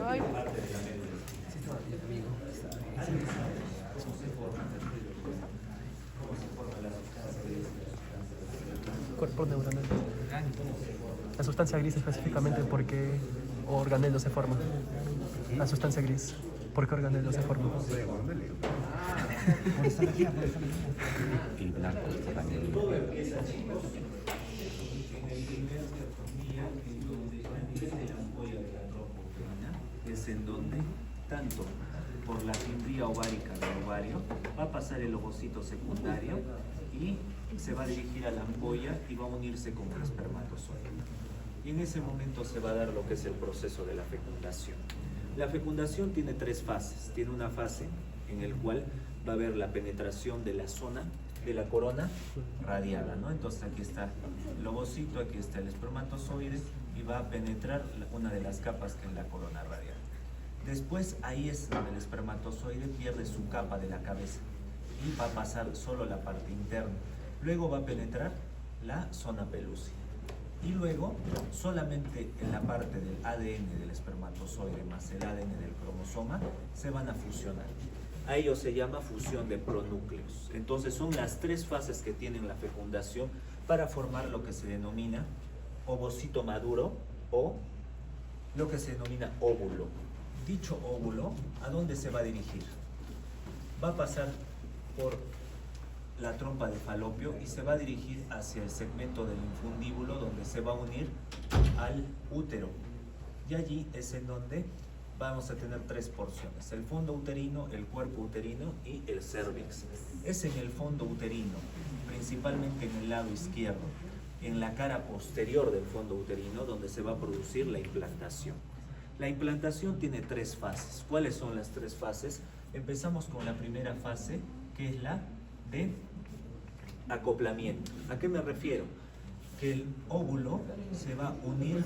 Ay. parte de la médula. ¿Cómo se forma? ¿Cómo se forma la sustancia gris? Cuerpo neuronal. La sustancia gris específicamente, ¿por qué organelo se forma? La sustancia gris, ¿por qué organelo se forma? El blanco también. Todo empieza, chicos, en el primer día en donde antes de la ampolla de la trompa uterina, es en donde tanto por la fibría ovárica del ovario va a pasar el ovocito secundario y se va a dirigir a la ampolla y va a unirse con el espermatozoide. Y en ese momento se va a dar lo que es el proceso de la fecundación. La fecundación tiene tres fases. Tiene una fase en la cual va a haber la penetración de la zona de la corona radiada, ¿no? Entonces aquí está el ovocito, aquí está el espermatozoide y va a penetrar una de las capas que es la corona radial. Después ahí es donde el espermatozoide pierde su capa de la cabeza y va a pasar solo la parte interna. Luego va a penetrar la zona pelúcida. Y luego, solamente en la parte del ADN del espermatozoide más el ADN del cromosoma se van a fusionar. A ello se llama fusión de pronúcleos. Entonces son las tres fases que tienen la fecundación para formar lo que se denomina ovocito maduro o lo que se denomina óvulo. Dicho óvulo, ¿a dónde se va a dirigir? Va a pasar por la trompa de falopio y se va a dirigir hacia el segmento del infundíbulo donde se va a unir al útero. Y allí es en donde vamos a tener tres porciones: el fondo uterino, el cuerpo uterino y el cérvix. Es en el fondo uterino, principalmente en el lado izquierdo, en la cara posterior del fondo uterino, donde se va a producir la implantación. La implantación tiene tres fases. ¿Cuáles son las tres fases? Empezamos con la primera fase, que es la de acoplamiento. ¿A qué me refiero? Que el óvulo se va a unir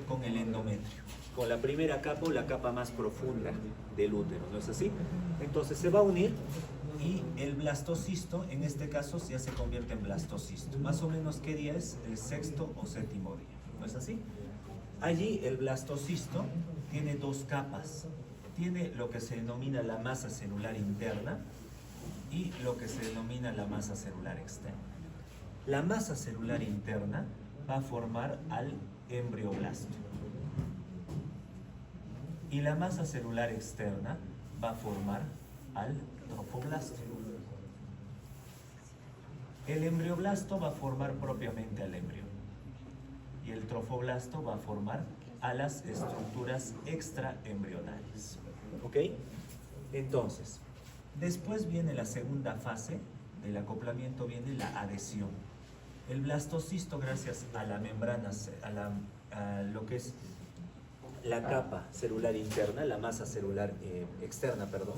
con el endometrio, con la primera capa o la capa más profunda del útero, ¿no es así? Entonces se va a unir y el blastocisto, en este caso, ya se convierte en blastocisto. Más o menos, ¿qué día es? El sexto o séptimo día, ¿no es así? Allí el blastocisto tiene dos capas. Tiene lo que se denomina la masa celular interna y lo que se denomina la masa celular externa. La masa celular interna va a formar al embrioblasto y la masa celular externa va a formar al trofoblasto. El embrioblasto va a formar propiamente al embrión y el trofoblasto va a formar a las estructuras extraembrionales. ¿Ok? Entonces, después viene la segunda fase del acoplamiento, viene la adhesión. El blastocisto, gracias a la membrana, a lo que es la capa celular interna, la masa celular externa, perdón,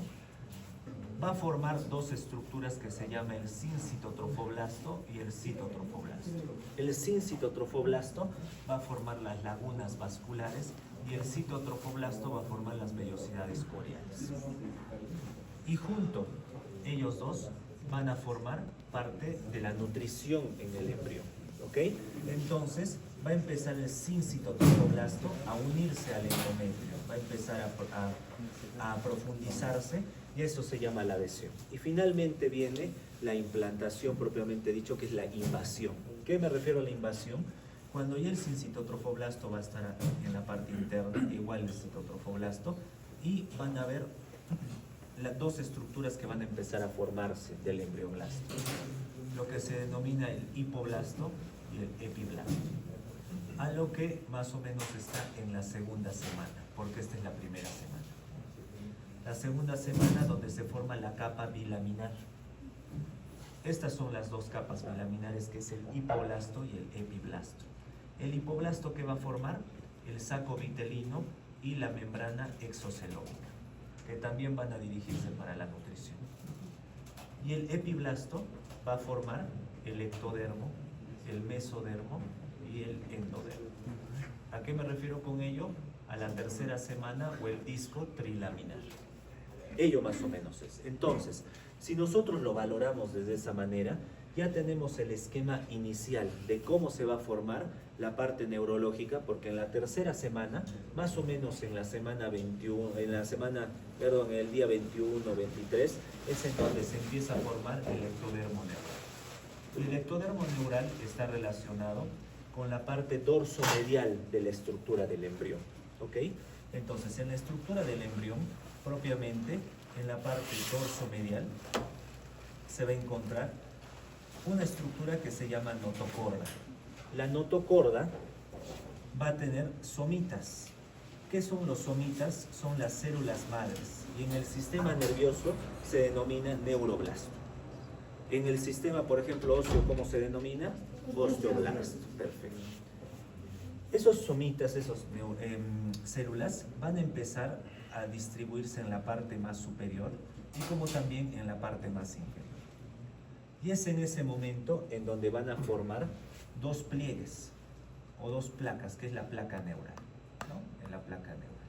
va a formar dos estructuras que se llaman el sincitotrofoblasto y el citotrofoblasto. El sincitotrofoblasto va a formar las lagunas vasculares y el citotrofoblasto va a formar las vellosidades coriales. Y junto, ellos dos van a formar parte de la nutrición en el embrión, ¿ok? Entonces va a empezar el sincitotrofoblasto a unirse al endometrio, va a empezar a profundizarse y eso se llama la adhesión. Y finalmente viene la implantación propiamente dicho, que es la invasión. ¿Qué me refiero a la invasión? Cuando ya el sincitotrofoblasto va a estar en la parte interna, igual el citotrofoblasto, y van a haber las dos estructuras que van a empezar a formarse del embrioblasto, lo que se denomina el hipoblasto y el epiblasto, a lo que más o menos está en la segunda semana, porque esta es la primera semana. La segunda semana donde se forma la capa bilaminar. Estas son las dos capas bilaminares, que es el hipoblasto y el epiblasto. El hipoblasto, ¿qué va a formar? El saco vitelino y la membrana exocelómica, que también van a dirigirse para la nutrición. Y el epiblasto va a formar el ectodermo, el mesodermo y el endodermo. ¿A qué me refiero con ello? A la tercera semana o el disco trilaminar. Ello más o menos es. Entonces, si nosotros lo valoramos desde esa manera, ya tenemos el esquema inicial de cómo se va a formar la parte neurológica, porque en la tercera semana, más o menos en la semana 21, en el día 21, 23, es en donde se empieza a formar el ectodermo neural. El ectodermo neural está relacionado con la parte dorsomedial de la estructura del embrión, ¿ok? Entonces, en la estructura del embrión, propiamente, en la parte dorsomedial, se va a encontrar una estructura que se llama notocorda. La notocorda va a tener somitas. ¿Qué son los somitas? Son las células madres. Y en el sistema nervioso se denomina neuroblasto. En el sistema, por ejemplo, óseo, ¿cómo se denomina? Osteoblasto. Perfecto. Esos somitas, esas células, van a empezar a distribuirse en la parte más superior y como también en la parte más inferior. Y es en ese momento en donde van a formar dos pliegues o dos placas, que es la placa neural, ¿no? En la placa neural.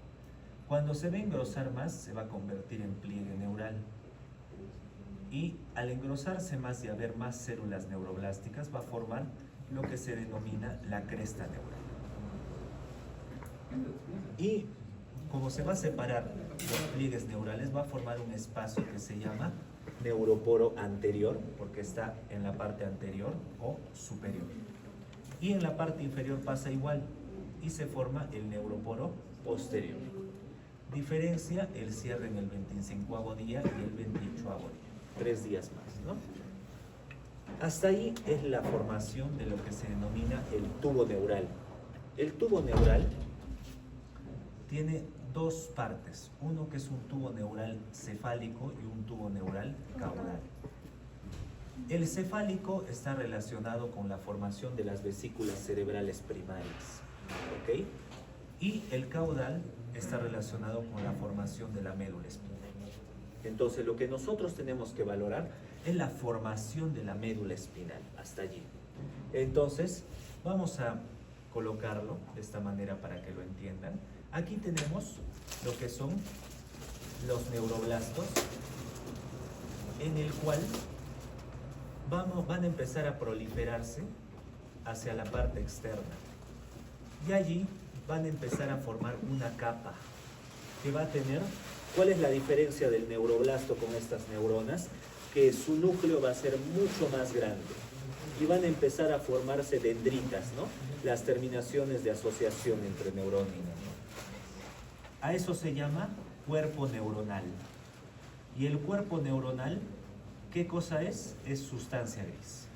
Cuando se va a engrosar más, se va a convertir en pliegue neural. Y al engrosarse más y haber más células neuroblásticas, va a formar lo que se denomina la cresta neural. Y como se va a separar los pliegues neurales, va a formar un espacio que se llama neuroporo anterior, porque está en la parte anterior o superior. Y en la parte inferior pasa igual y se forma el neuroporo posterior. Diferencia el cierre en el 25º día y el 28º día, 3 días más, ¿no? Hasta ahí es la formación de lo que se denomina el tubo neural. El tubo neural tiene dos partes, uno que es un tubo neural cefálico y un tubo neural caudal. El cefálico está relacionado con la formación de las vesículas cerebrales primarias, ¿ok? Y el caudal está relacionado con la formación de la médula espinal. Entonces, lo que nosotros tenemos que valorar es la formación de la médula espinal, hasta allí. Entonces, vamos a colocarlo de esta manera para que lo entiendan. Aquí tenemos lo que son los neuroblastos, en el cual van a empezar a proliferarse hacia la parte externa. Y allí van a empezar a formar una capa que va a tener... ¿Cuál es la diferencia del neuroblasto con estas neuronas? Que su núcleo va a ser mucho más grande y van a empezar a formarse dendritas, ¿no? Las terminaciones de asociación entre neurona y neurona. A eso se llama cuerpo neuronal. Y el cuerpo neuronal, ¿qué cosa es? Es sustancia gris.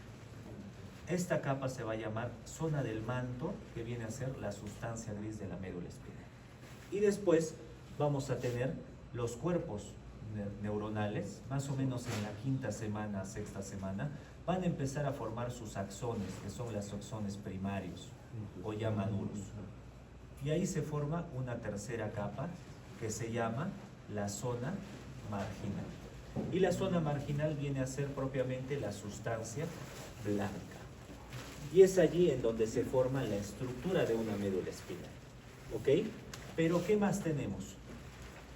Esta capa se va a llamar zona del manto, que viene a ser la sustancia gris de la médula espinal. Y después vamos a tener los cuerpos neuronales, más o menos en la 5ª semana, 6ª semana, van a empezar a formar sus axones, que son los axones primarios o ya maduros. Y ahí se forma una tercera capa que se llama la zona marginal. Y la zona marginal viene a ser propiamente la sustancia blanca. Y es allí en donde se forma la estructura de una médula espinal. ¿Ok? Pero ¿qué más tenemos?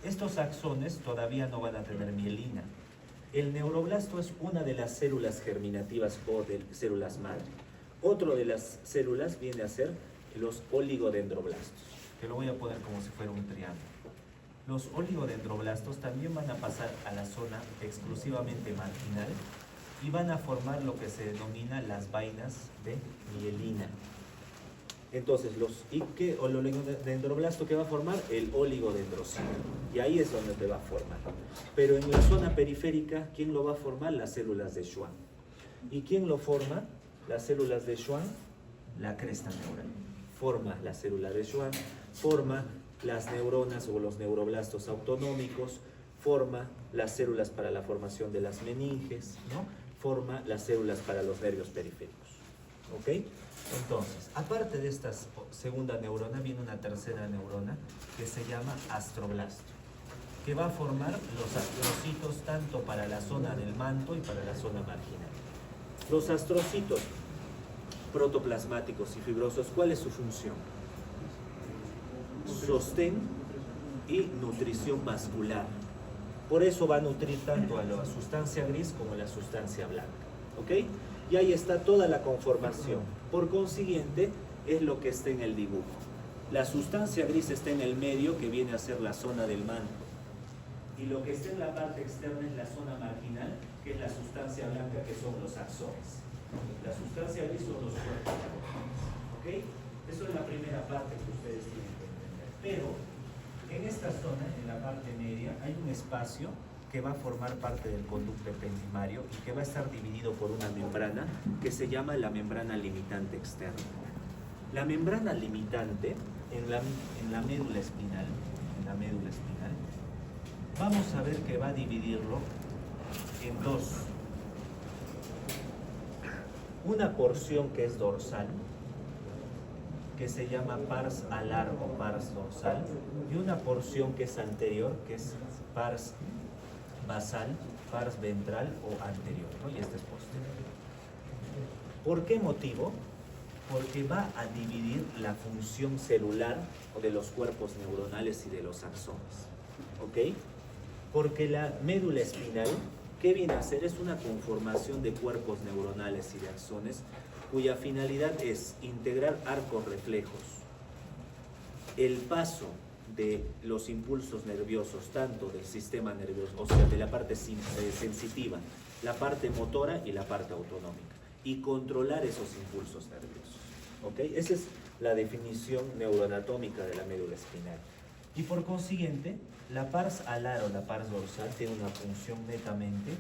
Estos axones todavía no van a tener mielina. El neuroblasto es una de las células germinativas o de células madre. Otro de las células viene a ser los oligodendroblastos, que lo voy a poner como si fuera un triángulo. Los oligodendroblastos también van a pasar a la zona exclusivamente marginal y van a formar lo que se denomina las vainas de mielina. Entonces, el oligodendroblasto que va a formar el oligodendrocito. Y ahí es donde te va a formar. Pero en la zona periférica, ¿quién lo va a formar? Las células de Schwann. ¿Y quién lo forma? Las células de Schwann, la cresta neural. Forma la célula de Schwann, forma las neuronas o los neuroblastos autonómicos, forma las células para la formación de las meninges, ¿no? Forma las células para los nervios periféricos. ¿Ok? Entonces, aparte de esta segunda neurona, viene una tercera neurona que se llama astroblasto, que va a formar los astrocitos tanto para la zona del manto y para la zona marginal. Los astrocitos protoplasmáticos y fibrosos, ¿cuál es su función? Sostén y nutrición vascular. Por eso va a nutrir tanto a la sustancia gris como a la sustancia blanca. ¿Ok? Y ahí está toda la conformación. Por consiguiente, es lo que está en el dibujo. La sustancia gris está en el medio, que viene a ser la zona del manto. Y lo que está en la parte externa es la zona marginal, que es la sustancia blanca, que son los axones. La sustancia gris son los cuerpos. ¿Ok? Eso es la primera parte que ustedes tienen que entender. Pero en esta zona, en la parte media, hay un espacio que va a formar parte del conducto ependimario y que va a estar dividido por una membrana que se llama la membrana limitante externa. La membrana limitante en la médula espinal, vamos a ver que va a dividirlo en dos. Una porción que es dorsal, que se llama pars alar o pars dorsal, y una porción que es anterior, que es pars basal, pars ventral o anterior, ¿no? Y este es posterior. ¿Por qué motivo? Porque va a dividir la función celular de los cuerpos neuronales y de los axones. ¿Ok? Porque la médula espinal, ¿qué viene a hacer? Es una conformación de cuerpos neuronales y de axones cuya finalidad es integrar arcos reflejos, el paso de los impulsos nerviosos, tanto del sistema nervioso, o sea, de la parte sensitiva, la parte motora y la parte autonómica, y controlar esos impulsos nerviosos. ¿Ok? Esa es la definición neuroanatómica de la médula espinal. Y por consiguiente, la pars alar o la pars dorsal tiene una función netamente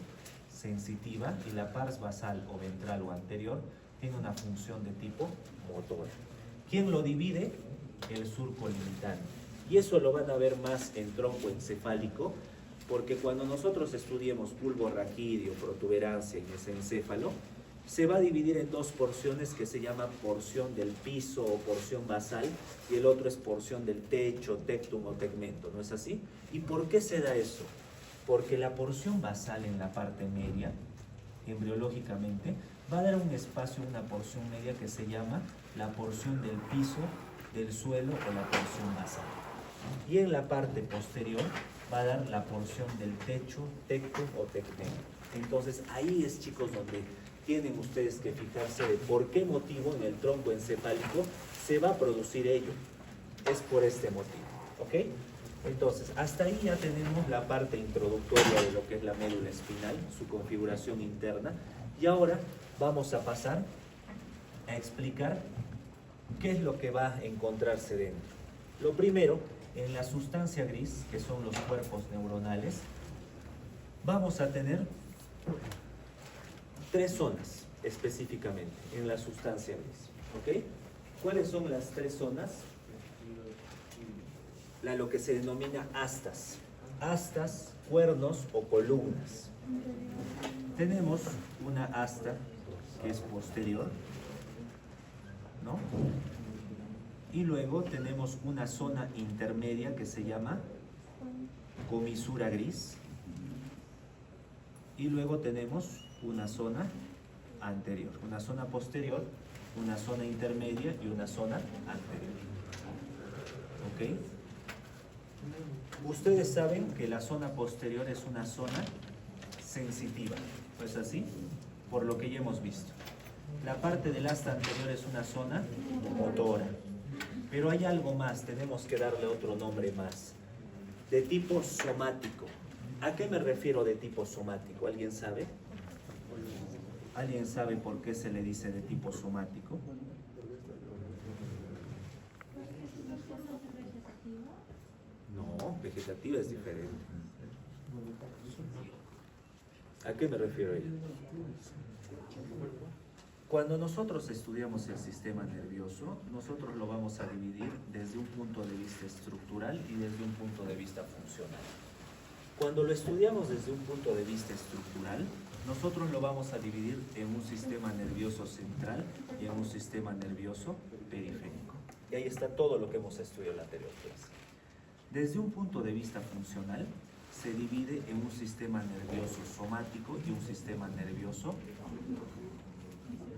sensitiva y la pars basal o ventral o anterior tiene una función de tipo motora. ¿Quién lo divide? El surco limitante. Y eso lo van a ver más en tronco encefálico, porque cuando nosotros estudiemos bulbo raquídeo, protuberancia y mesencéfalo, se va a dividir en dos porciones que se llama porción del piso o porción basal, y el otro es porción del techo, tectum o tegmento, ¿no es así? ¿Y por qué se da eso? Porque la porción basal en la parte media, embriológicamente, va a dar un espacio, una porción media que se llama la porción del piso, del suelo o la porción basal. Y en la parte posterior va a dar la porción del techo, tectum o tegmento. Entonces ahí es, chicos, donde tienen ustedes que fijarse de por qué motivo en el tronco encefálico se va a producir ello. Es por este motivo, ¿ok? Entonces, hasta ahí ya tenemos la parte introductoria de lo que es la médula espinal, su configuración interna, y ahora vamos a pasar a explicar qué es lo que va a encontrarse dentro. Lo primero, en la sustancia gris, que son los cuerpos neuronales, vamos a tener tres zonas específicamente en la sustancia gris, ¿ok? ¿Cuáles son las tres zonas? Lo que se denomina astas, cuernos o columnas. Tenemos una asta que es posterior, ¿no? Y luego tenemos una zona intermedia que se llama comisura gris. Y luego tenemos una zona anterior, una zona posterior, una zona intermedia y una zona anterior. ¿Ok? Ustedes saben que la zona posterior es una zona sensitiva, ¿no es así? Por lo que ya hemos visto. La parte del asta anterior es una zona motora. Pero hay algo más, tenemos que darle otro nombre más. De tipo somático. ¿A qué me refiero de tipo somático? ¿Alguien sabe? ¿Alguien sabe por qué se le dice de tipo somático? No, vegetativa es diferente. ¿A qué me refiero yo? Cuando nosotros estudiamos el sistema nervioso, nosotros lo vamos a dividir desde un punto de vista estructural y desde un punto de vista funcional. Cuando lo estudiamos desde un punto de vista estructural, nosotros lo vamos a dividir en un sistema nervioso central y en un sistema nervioso periférico. Y ahí está todo lo que hemos estudiado en la anterior clase. Desde un punto de vista funcional, se divide en un sistema nervioso somático y un sistema nervioso,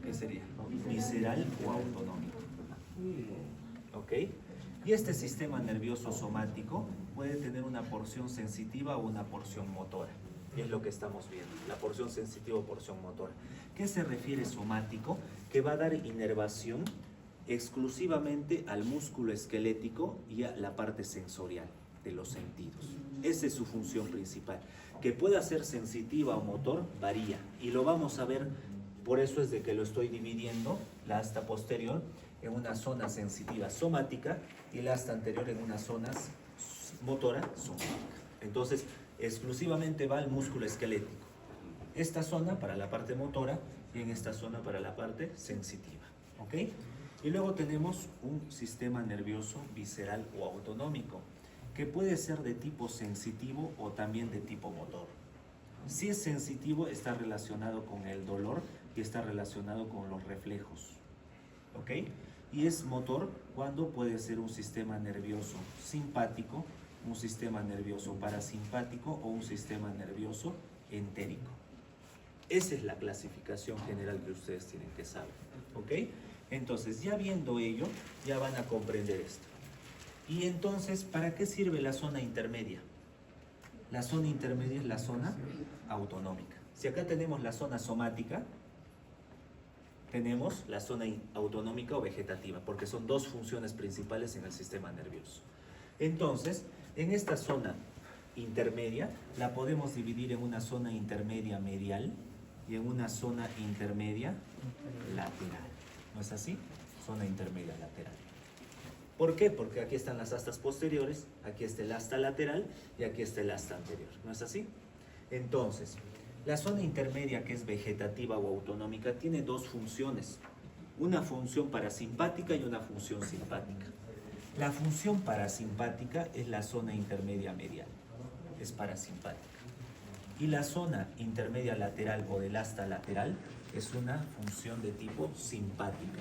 ¿qué sería? Visceral o autonómico. ¿Ok? Y este sistema nervioso somático puede tener una porción sensitiva o una porción motora. Y es lo que estamos viendo, la porción sensitiva o porción motora. ¿Qué se refiere somático? Que va a dar inervación exclusivamente al músculo esquelético y a la parte sensorial de los sentidos. Esa es su función principal. Que pueda ser sensitiva o motor varía y lo vamos a ver, por eso es de que lo estoy dividiendo, la asta posterior en una zona sensitiva somática y la asta anterior en una zona motora somática. Entonces, exclusivamente va al músculo esquelético. Esta zona para la parte motora y en esta zona para la parte sensitiva. ¿Ok? Y luego tenemos un sistema nervioso visceral o autonómico, que puede ser de tipo sensitivo o también de tipo motor. Si es sensitivo, está relacionado con el dolor y está relacionado con los reflejos. ¿Ok? Y es motor cuando puede ser un sistema nervioso simpático, un sistema nervioso parasimpático o un sistema nervioso entérico. Esa es la clasificación general que ustedes tienen que saber. ¿Ok? Entonces, ya viendo ello, ya van a comprender esto. Y entonces, ¿para qué sirve la zona intermedia? La zona intermedia es la zona autonómica. Si acá tenemos la zona somática, tenemos la zona autonómica o vegetativa, porque son dos funciones principales en el sistema nervioso. Entonces, en esta zona intermedia, la podemos dividir en una zona intermedia medial y en una zona intermedia lateral. ¿No es así? Zona intermedia lateral. ¿Por qué? Porque aquí están las astas posteriores, aquí está el asta lateral y aquí está el asta anterior. ¿No es así? Entonces, la zona intermedia, que es vegetativa o autonómica, tiene dos funciones. Una función parasimpática y una función simpática. La función parasimpática es la zona intermedia medial. Es parasimpática. Y la zona intermedia lateral o del asta lateral es una función de tipo simpática.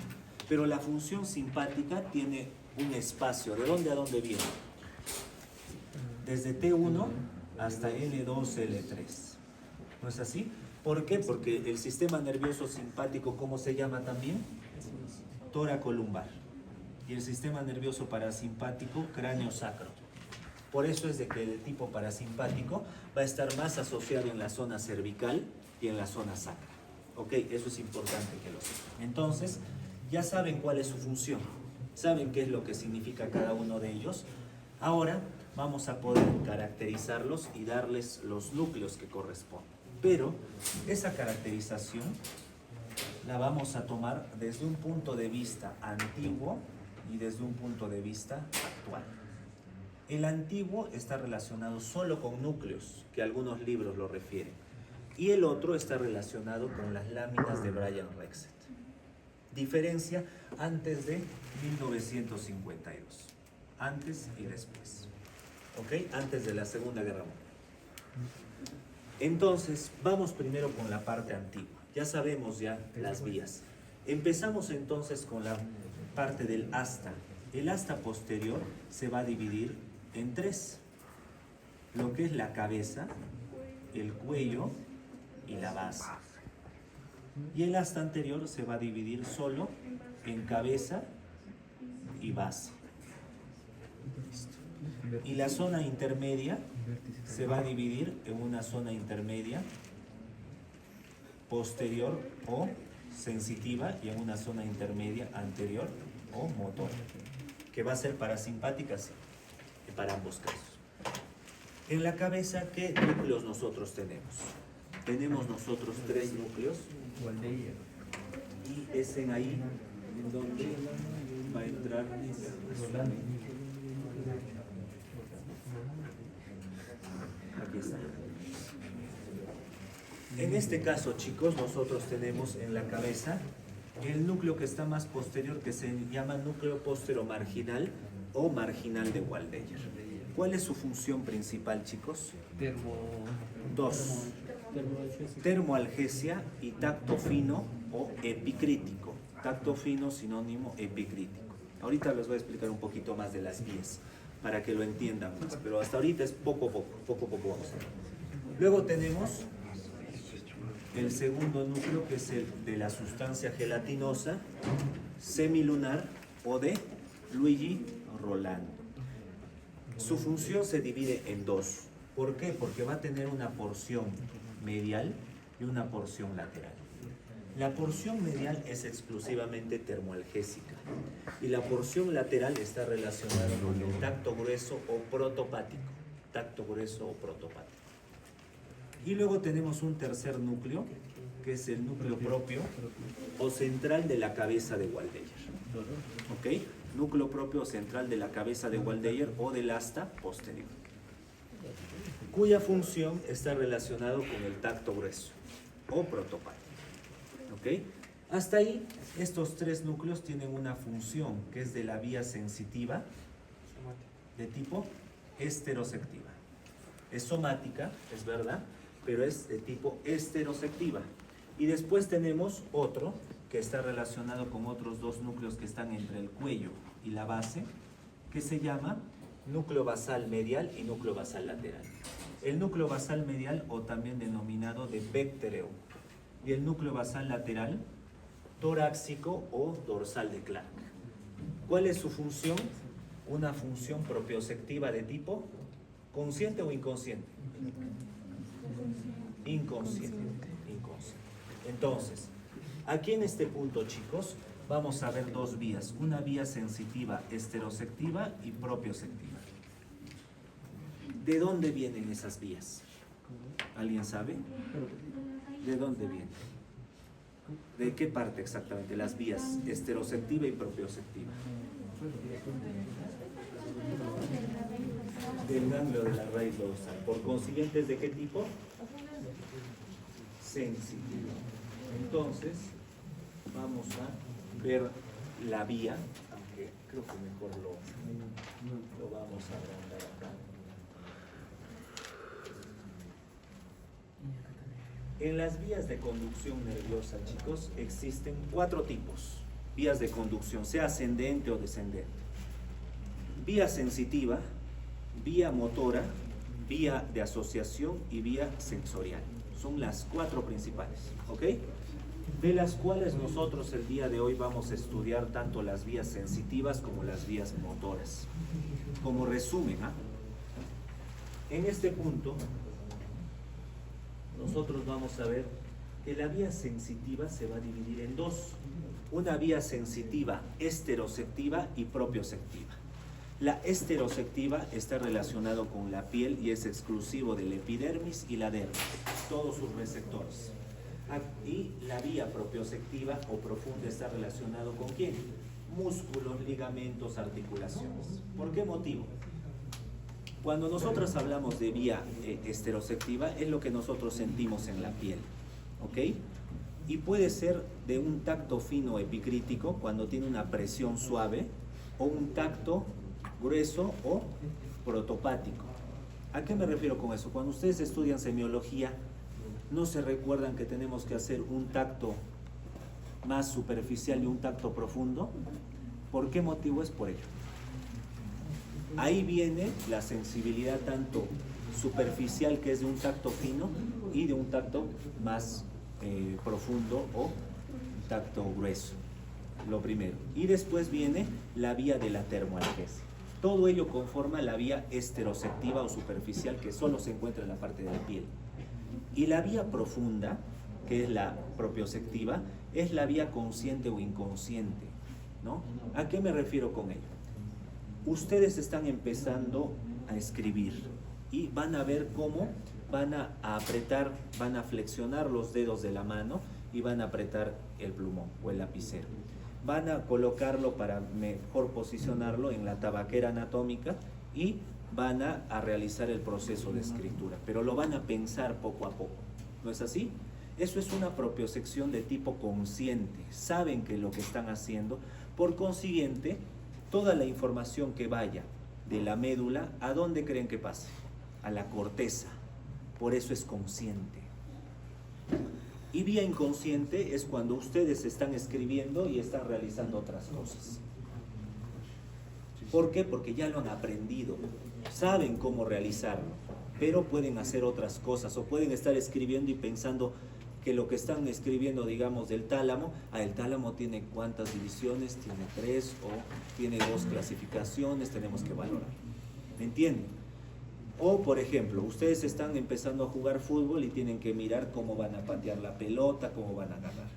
Pero la función simpática tiene un espacio. ¿De dónde a dónde viene? Desde T1 hasta L2, L3. ¿No es así? ¿Por qué? Porque el sistema nervioso simpático, ¿cómo se llama también? Tóraco-lumbar. Y el sistema nervioso parasimpático, cráneo-sacro. Por eso es de que el tipo parasimpático va a estar más asociado en la zona cervical y en la zona sacra. ¿Ok? Eso es importante que lo sepan. Entonces, ya saben cuál es su función. Saben qué es lo que significa cada uno de ellos. Ahora vamos a poder caracterizarlos y darles los núcleos que corresponden. Pero esa caracterización la vamos a tomar desde un punto de vista antiguo y desde un punto de vista actual. El antiguo está relacionado solo con núcleos, que algunos libros lo refieren, y el otro está relacionado con las láminas de Brian Rexed. Diferencia antes de 1952, antes y después, ¿ok? Antes de la Segunda Guerra Mundial. Entonces, vamos primero con la parte antigua. Ya sabemos ya las vías. Empezamos entonces con la parte del asta. El asta posterior se va a dividir en tres. Lo que es la cabeza, el cuello y la base. Y el asta anterior se va a dividir solo en cabeza y base. Y la zona intermedia se va a dividir en una zona intermedia posterior o sensitiva y en una zona intermedia anterior o motor, que va a ser parasimpática, sí, para ambos casos. En la cabeza, ¿qué núcleos nosotros tenemos? Tenemos nosotros tres núcleos y es en ahí en donde va a entrar aquí está. En este caso, chicos, nosotros tenemos en la cabeza el núcleo que está más posterior, que se llama núcleo postero-marginal o marginal de Waldeyer. ¿Cuál es su función principal, chicos? Dos. Termoalgesia y tacto fino o epicrítico. Tacto fino, sinónimo epicrítico. Ahorita les voy a explicar un poquito más de las vías para que lo entiendan más, pero hasta ahorita es poco a poco vamos a ver. Luego tenemos el segundo núcleo, que es el de la sustancia gelatinosa semilunar o de Luigi Rolando. Su función se divide en dos. ¿Por qué? Porque va a tener una porción medial y una porción lateral. La porción medial es exclusivamente termoalgésica y la porción lateral está relacionada con el tacto grueso o protopático. Tacto grueso o protopático. Y luego tenemos un tercer núcleo, que es el núcleo propio o central de la cabeza de Waldeyer. ¿Ok? Núcleo propio o central de la cabeza de Waldeyer o del asta posterior, cuya función está relacionado con el tacto grueso o protopático. ¿Ok? Hasta ahí, estos tres núcleos tienen una función que es de la vía sensitiva de tipo esteroceptiva. Es somática, es verdad, pero es de tipo esteroceptiva. Y después tenemos otro que está relacionado con otros dos núcleos que están entre el cuello y la base, que se llama núcleo basal medial y núcleo basal lateral. El núcleo basal medial, o también denominado de Bechtereau, y el núcleo basal lateral, torácico o dorsal de Clark. ¿Cuál es su función? Una función propioceptiva de tipo consciente o inconsciente. Inconsciente. Entonces, aquí en este punto, chicos, vamos a ver dos vías. Una vía sensitiva esteroceptiva y propioceptiva. ¿De dónde vienen esas vías? ¿Alguien sabe? ¿De dónde vienen? ¿De qué parte exactamente? Las vías esteroceptiva y propioceptiva. Del ganglio de la raíz dorsal. Por consiguiente, ¿de qué tipo? Sensitiva. Entonces, vamos a ver la vía, aunque creo que mejor lo vamos a agrandar acá. En las vías de conducción nerviosa, chicos, existen 4 tipos. Vías de conducción, sea ascendente o descendente. Vía sensitiva, vía motora, vía de asociación y vía sensorial. Son las 4 principales, ¿ok? De las cuales nosotros el día de hoy vamos a estudiar tanto las vías sensitivas como las vías motoras. Como resumen, en este punto, nosotros vamos a ver que la vía sensitiva se va a dividir en dos. Una vía sensitiva esteroceptiva y propioceptiva. La esteroceptiva está relacionado con la piel y es exclusivo del epidermis y la dermis, todos sus receptores. Y la vía propioceptiva o profunda está relacionado con ¿quién? Músculos, ligamentos, articulaciones. ¿Por qué motivo? Cuando nosotros hablamos de vía esteroceptiva es lo que nosotros sentimos en la piel, ¿ok? Y puede ser de un tacto fino epicrítico cuando tiene una presión suave o un tacto grueso o protopático. ¿A qué me refiero con eso? Cuando ustedes estudian semiología, ¿no se recuerdan que tenemos que hacer un tacto más superficial y un tacto profundo? ¿Por qué motivo es por ello? Ahí viene la sensibilidad tanto superficial, que es de un tacto fino, y de un tacto más profundo o tacto grueso, lo primero. Y después viene la vía de la termoalgesia. Todo ello conforma la vía esteroceptiva o superficial, que solo se encuentra en la parte de la piel. Y la vía profunda, que es la propioceptiva, es la vía consciente o inconsciente, ¿no? ¿A qué me refiero con ello? Ustedes están empezando a escribir y van a ver cómo van a apretar, van a flexionar los dedos de la mano y van a apretar el plumón o el lapicero. Van a colocarlo para mejor posicionarlo en la tabaquera anatómica y van a realizar el proceso de escritura, pero lo van a pensar poco a poco, ¿no es así? Eso es una propiocepción de tipo consciente, saben que lo que están haciendo, por consiguiente, toda la información que vaya de la médula, ¿a dónde creen que pase? A la corteza, por eso es consciente. Y vía inconsciente es cuando ustedes están escribiendo y están realizando otras cosas. ¿Por qué? Porque ya lo han aprendido, saben cómo realizarlo, pero pueden hacer otras cosas o pueden estar escribiendo y pensando que lo que están escribiendo, digamos, del tálamo, el tálamo tiene cuántas divisiones, tiene 3 o tiene 2 clasificaciones, tenemos que valorar. ¿Me entienden? O, por ejemplo, ustedes están empezando a jugar fútbol y tienen que mirar cómo van a patear la pelota, cómo van a agarrar.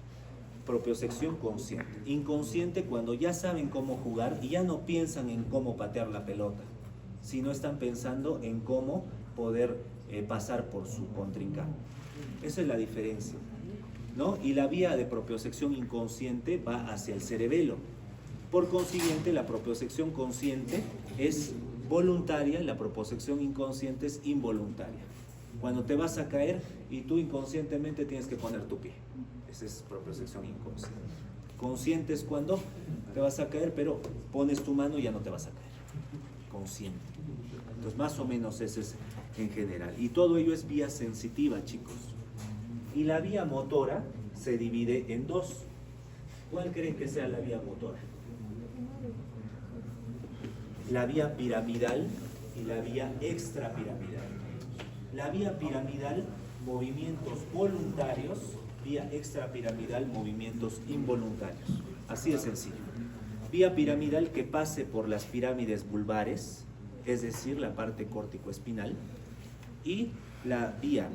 Propiocepción consciente. Inconsciente cuando ya saben cómo jugar y ya no piensan en cómo patear la pelota, sino están pensando en cómo poder pasar por su contrincante. Esa es la diferencia, ¿no? Y la vía de propiocepción inconsciente va hacia el cerebelo. Por consiguiente, la propiocepción consciente es voluntaria, la propiocepción inconsciente es involuntaria. Cuando te vas a caer y tú inconscientemente tienes que poner tu pie. Esa es propiocepción inconsciente. Consciente es cuando te vas a caer, pero pones tu mano y ya no te vas a caer. Consciente. Entonces, más o menos ese es en general. Y todo ello es vía sensitiva, chicos. Y la vía motora se divide en dos. ¿Cuál creen que sea la vía motora? La vía piramidal y la vía extrapiramidal. La vía piramidal, movimientos voluntarios, vía extrapiramidal, movimientos involuntarios. Así de sencillo. Vía piramidal que pase por las pirámides vulvares, es decir, la parte córtico-espinal, y la vía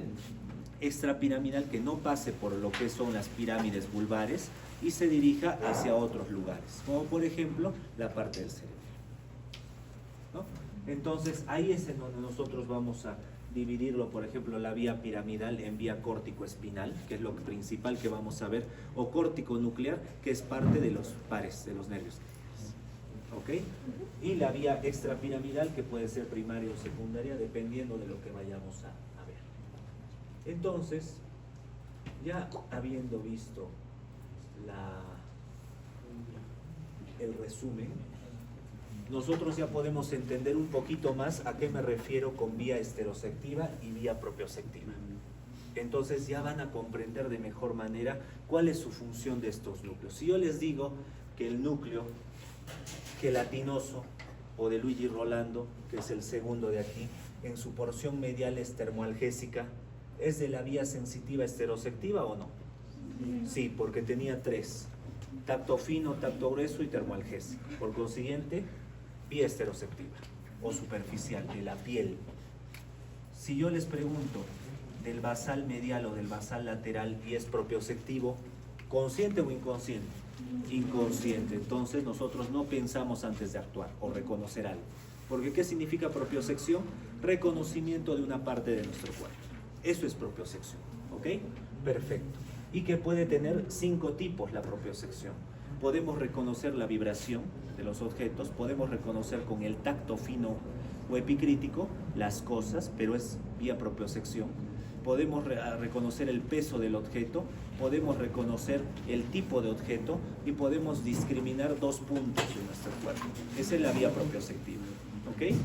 extrapiramidal que no pase por lo que son las pirámides vulvares y se dirija hacia otros lugares, como por ejemplo la parte del cerebro, ¿no? Entonces ahí es en donde nosotros vamos a dividirlo, por ejemplo, la vía piramidal en vía córtico-espinal, que es lo principal que vamos a ver, o córtico-nuclear, que es parte de los pares, de los nervios. ¿Ok? Y la vía extrapiramidal, que puede ser primaria o secundaria, dependiendo de lo que vayamos a ver. Entonces, ya habiendo visto el resumen, nosotros ya podemos entender un poquito más a qué me refiero con vía estereoceptiva y vía propioceptiva. Entonces ya van a comprender de mejor manera cuál es su función de estos núcleos. Si yo les digo que el núcleo gelatinoso o de Luigi Rolando, que es el segundo de aquí, en su porción medial es termoalgésica, ¿es de la vía sensitiva estereoceptiva o no? Sí, porque tenía tres: tacto fino, tacto grueso y termoalgésico. Por consiguiente, vía estereoceptiva o superficial, de la piel. Si yo les pregunto del basal medial o del basal lateral y es propioceptivo, ¿consciente o inconsciente? Inconsciente. Entonces nosotros no pensamos antes de actuar o reconocer algo. Porque ¿qué significa propiocepción? Reconocimiento de una parte de nuestro cuerpo. Eso es propiocepción. ¿Ok? Perfecto. Y que puede tener 5 tipos la propiocepción. Podemos reconocer la vibración de los objetos, podemos reconocer con el tacto fino o epicrítico las cosas, pero es vía propiocepción. Podemos reconocer el peso del objeto, podemos reconocer el tipo de objeto y podemos discriminar 2 puntos de nuestro cuerpo. Esa es la vía propioceptiva. ¿Ok?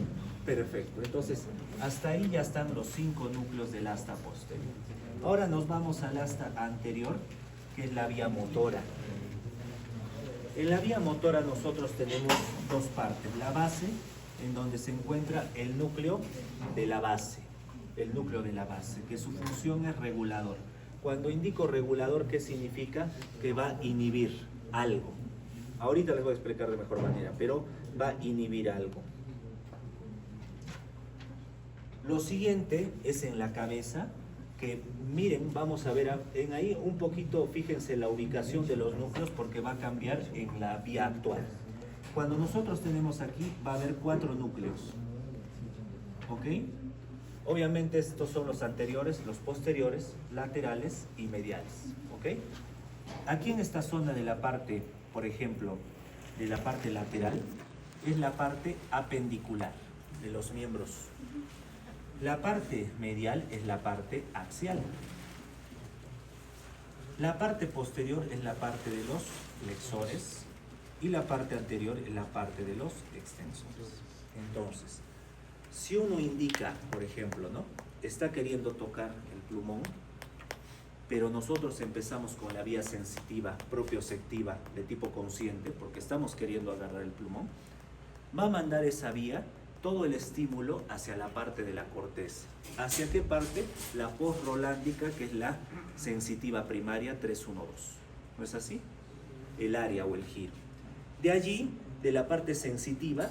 Perfecto. Entonces, hasta ahí ya están los 5 núcleos del asta posterior. Ahora nos vamos al asta anterior, que es la vía motora. En la vía motora nosotros tenemos 2 partes. La base, en donde se encuentra el núcleo de la base. El núcleo de la base, que su función es regulador. Cuando indico regulador, ¿qué significa? Que va a inhibir algo. Ahorita les voy a explicar de mejor manera, pero va a inhibir algo. Lo siguiente es en la cabeza, que miren, vamos a ver en ahí un poquito, fíjense la ubicación de los núcleos porque va a cambiar en la vía actual. Cuando nosotros tenemos aquí, va a haber 4 núcleos. ¿Ok? Obviamente estos son los anteriores, los posteriores, laterales y mediales. ¿Ok? Aquí en esta zona de la parte, por ejemplo, de la parte lateral, es la parte apendicular de los miembros. La parte medial es la parte axial. La parte posterior es la parte de los flexores y la parte anterior es la parte de los extensores. Entonces, si uno indica, por ejemplo, ¿no?, está queriendo tocar el plumón, pero nosotros empezamos con la vía sensitiva, propioceptiva, de tipo consciente, porque estamos queriendo agarrar el plumón, va a mandar esa vía todo el estímulo hacia la parte de la corteza. ¿Hacia qué parte? La postrolándica, que es la sensitiva primaria 312. ¿No es así? El área o el giro. De allí, de la parte sensitiva,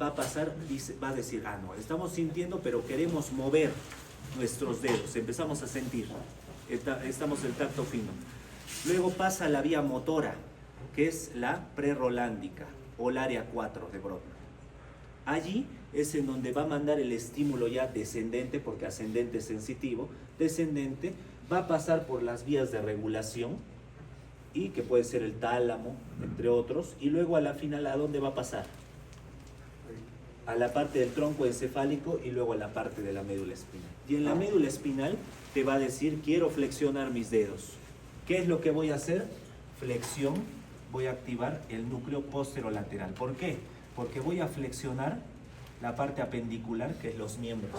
va a pasar, va a decir, ah, no, estamos sintiendo, pero queremos mover nuestros dedos, empezamos a sentir, estamos en el tacto fino. Luego pasa la vía motora, que es la prerolándica, o el área 4 de Brodmann. Allí es en donde va a mandar el estímulo ya descendente, porque ascendente es sensitivo, descendente, va a pasar por las vías de regulación, y que puede ser el tálamo, entre otros, y luego a la final, ¿a dónde va a pasar? A la parte del tronco encefálico y luego a la parte de la médula espinal. Y en la médula espinal te va a decir, quiero flexionar mis dedos. ¿Qué es lo que voy a hacer? Flexión, voy a activar el núcleo posterolateral. ¿Por qué? Porque voy a flexionar la parte apendicular, que es los miembros.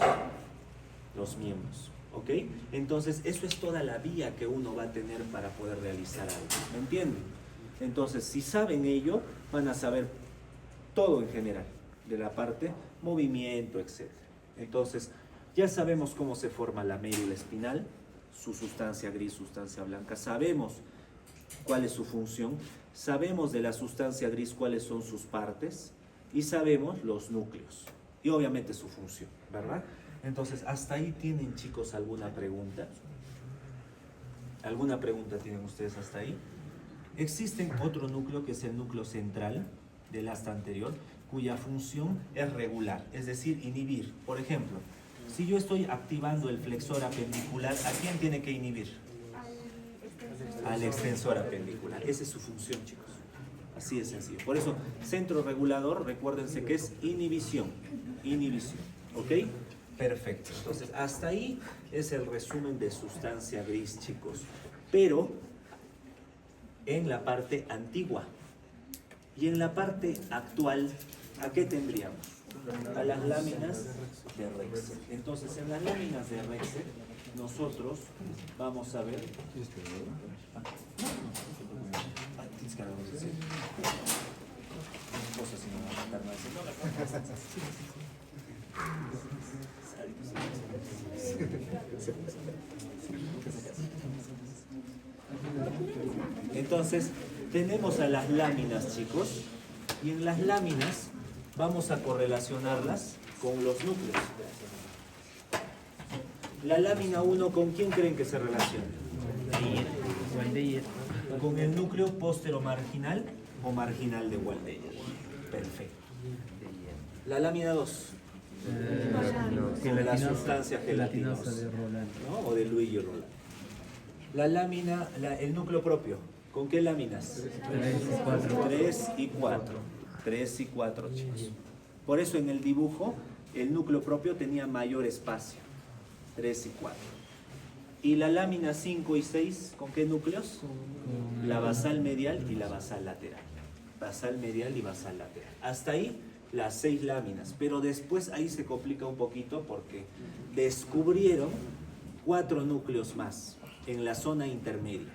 Los miembros. ¿Ok? Entonces, eso es toda la vía que uno va a tener para poder realizar algo. ¿Me entienden? Entonces, si saben ello, van a saber todo en general, de la parte movimiento, etc. Entonces, ya sabemos cómo se forma la médula espinal, su sustancia gris, sustancia blanca. Sabemos cuál es su función. Sabemos de la sustancia gris cuáles son sus partes. Y sabemos los núcleos. Y obviamente su función, ¿verdad? Entonces, ¿hasta ahí tienen, chicos, alguna pregunta? ¿Alguna pregunta tienen ustedes hasta ahí? Existe otro núcleo que es el núcleo central del asta anterior, cuya función es regular, es decir, inhibir. Por ejemplo, si yo estoy activando el flexor apendicular, ¿a quién tiene que inhibir? Al extensor apendicular. Esa es su función, chicos. Así de sencillo. Por eso, centro regulador, recuérdense que es inhibición. Inhibición. ¿Ok? Perfecto. Entonces, hasta ahí es el resumen de sustancia gris, chicos. Pero en la parte antigua y en la parte actual, ¿a qué tendríamos? A las láminas de Rexer. Entonces, en las láminas de Rexer, nosotros vamos a ver... Entonces, tenemos a las láminas, chicos, y en las láminas vamos a correlacionarlas con los núcleos. La lámina 1, ¿con quién creen que se relaciona? Con el núcleo póstero-marginal o marginal de Waldeyer. Perfecto. La lámina 2. Con la sustancia gelatinosa, ¿no? O de Luigi Roland. La lámina, el núcleo propio, ¿con qué láminas? 3 y 4. 3 y 4, chicos. Por eso en el dibujo, el núcleo propio tenía mayor espacio. 3 y 4. Y la lámina 5 y 6, ¿con qué núcleos? La basal medial y la basal lateral. Basal medial y basal lateral. Hasta ahí las 6 láminas, pero después ahí se complica un poquito porque descubrieron 4 núcleos más en la zona intermedia.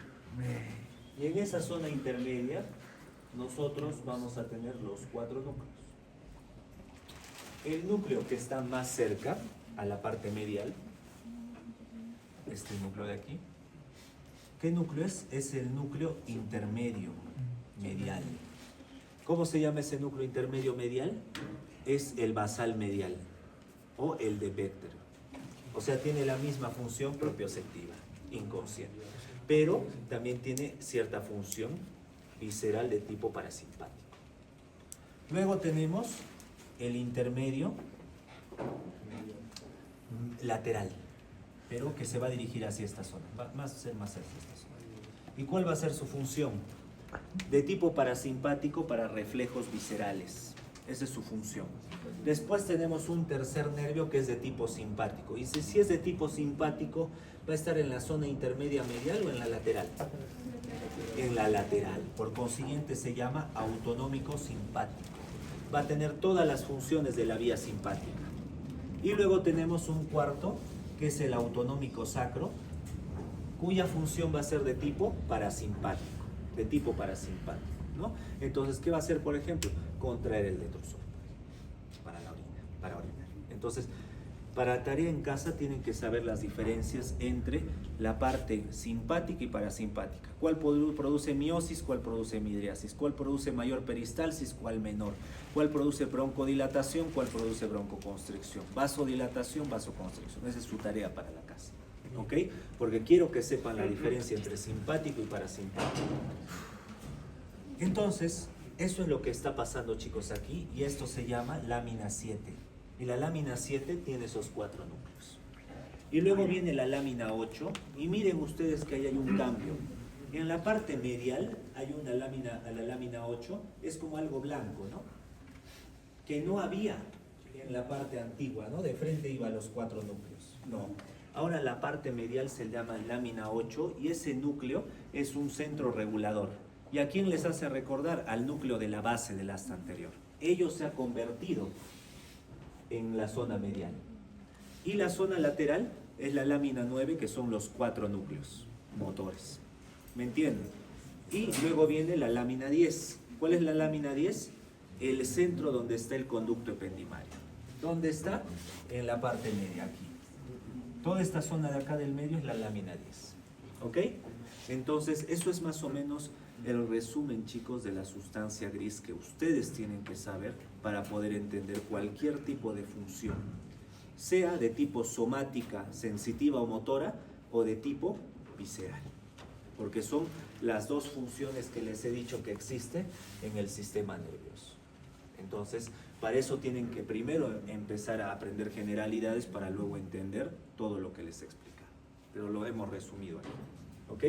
Y en esa zona intermedia nosotros vamos a tener los 4 núcleos. El núcleo que está más cerca a la parte medial, este núcleo de aquí, ¿qué núcleo es? Es el núcleo intermedio medial. ¿Cómo se llama ese núcleo intermedio medial? Es el basal medial o el de Becker. O sea, tiene la misma función propioceptiva, inconsciente, pero también tiene cierta función visceral de tipo parasimpático. Luego tenemos el intermedio lateral, pero que se va a dirigir hacia esta zona, va a ser más hacia esta zona. ¿Y cuál va a ser su función? De tipo parasimpático para reflejos viscerales. Esa es su función. Después tenemos un tercer nervio que es de tipo simpático. Y si es de tipo simpático, ¿va a estar en la zona intermedia medial o en la lateral? En la lateral. Por consiguiente se llama autonómico simpático. Va a tener todas las funciones de la vía simpática. Y luego tenemos un cuarto que es el autonómico sacro, cuya función va a ser de tipo parasimpático. De tipo parasimpático, ¿no? Entonces, ¿qué va a hacer, por ejemplo? Contraer el detrusor para la orina, para orinar. Entonces, Para tarea en casa tienen que saber las diferencias entre la parte simpática y parasimpática. ¿Cuál produce miosis? ¿Cuál produce midriasis? ¿Cuál produce mayor peristalsis? ¿Cuál menor? ¿Cuál produce broncodilatación? ¿Cuál produce broncoconstricción? Vasodilatación, vasoconstricción. Esa es su tarea para la casa. ¿Ok? Porque quiero que sepan la diferencia entre simpático y parasimpático. Entonces, eso es lo que está pasando, chicos, aquí, y esto se llama lámina 7. Y la lámina 7 tiene esos 4 núcleos. Y luego viene la lámina 8, y miren ustedes que ahí hay un cambio. En la parte medial hay una lámina, a la lámina 8, es como algo blanco, ¿no? Que no había en la parte antigua, ¿no? De frente iba a los 4 núcleos. No. Ahora la parte medial se llama lámina 8, y ese núcleo es un centro regulador. ¿Y a quién les hace recordar? Al núcleo de la base del asta anterior. Ello se ha convertido en la zona medial. Y la zona lateral es la lámina 9, que son los 4 núcleos motores. ¿Me entienden? Y luego viene la lámina 10. ¿Cuál es la lámina 10? El centro donde está el conducto ependimario. ¿Dónde está? En la parte media, aquí. Toda esta zona de acá del medio es la lámina 10. ¿Ok? Entonces, eso es más o menos el resumen, chicos, de la sustancia gris que ustedes tienen que saber para poder entender cualquier tipo de función, sea de tipo somática, sensitiva o motora, o de tipo visceral, porque son las dos funciones que les he dicho que existen en el sistema nervioso. Entonces, para eso tienen que primero empezar a aprender generalidades para luego entender todo lo que les he explicado, pero lo hemos resumido aquí. ¿Ok?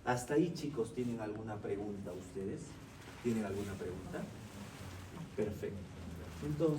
Hasta ahí, chicos, ¿tienen alguna pregunta ustedes? ¿Tienen alguna pregunta? Perfecto. Entonces,